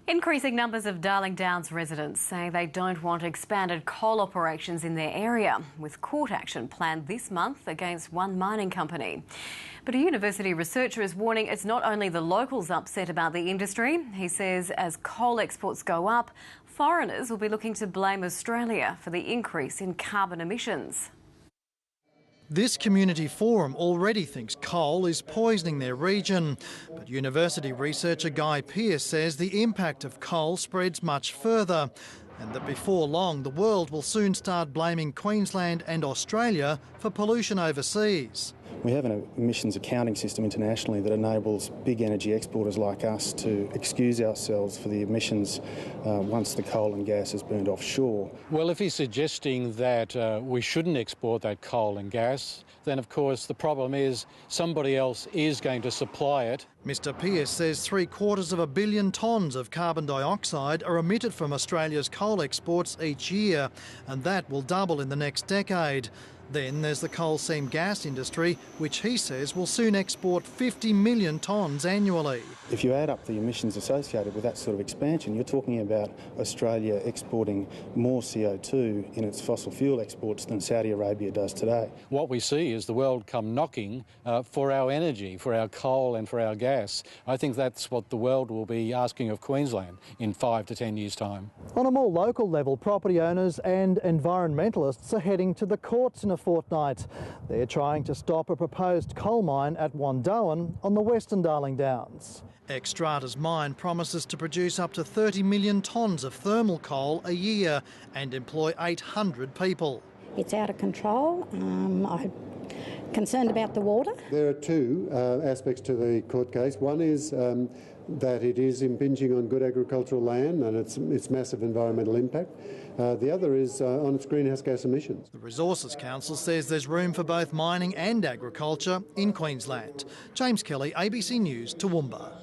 Increasing numbers of Darling Downs residents say they don't want expanded coal operations in their area, with court action planned this month against one mining company. But a university researcher is warning it's not only the locals upset about the industry. He says as coal exports go up, foreigners will be looking to blame Australia for the increase in carbon emissions. This community forum already thinks coal is poisoning their region, but university researcher Guy Pearce says the impact of coal spreads much further and that before long the world will soon start blaming Queensland and Australia for pollution overseas. We have an emissions accounting system internationally that enables big energy exporters like us to excuse ourselves for the emissions once the coal and gas is burned offshore. Well, if he's suggesting that we shouldn't export that coal and gas, then of course the problem is somebody else is going to supply it. Mr Pearce says 750 million tonnes of carbon dioxide are emitted from Australia's coal exports each year, and that will double in the next decade. Then there's the coal seam gas industry, which he says will soon export 50 million tonnes annually. If you add up the emissions associated with that sort of expansion, you're talking about Australia exporting more CO2 in its fossil fuel exports than Saudi Arabia does today. What we see is the world come knocking for our energy, for our coal and for our gas. I think that's what the world will be asking of Queensland in 5 to 10 years' time. On a more local level, property owners and environmentalists are heading to the courts in a fortnight. They're trying to stop a proposed coal mine at Wandoan on the western Darling Downs. Xstrata's mine promises to produce up to 30 million tonnes of thermal coal a year and employ 800 people. It's out of control. I'm concerned about the water. There are two aspects to the court case. One is that it is impinging on good agricultural land and its massive environmental impact. The other is on its greenhouse gas emissions. The Resources Council says there's room for both mining and agriculture in Queensland. James Kelly, ABC News, Toowoomba.